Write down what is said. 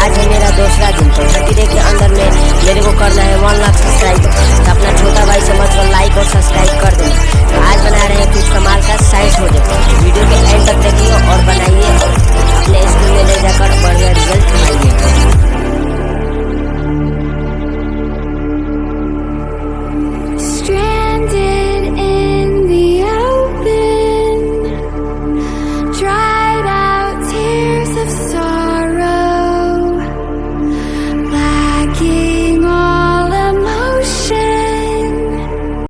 आज है मेरा दूसरा दिन, तो 30 डे के अंदर में मेरे को करना है 1 लाख सब्सक्राइब। तो अपना छोटा भाई समझ कर लाइक और सब्सक्राइब कर देना। तो आज बना रहे हैं कुछ कमाल का साइंस प्रोजेक्ट। वीडियो के एंड तक देखिए और बनाइए।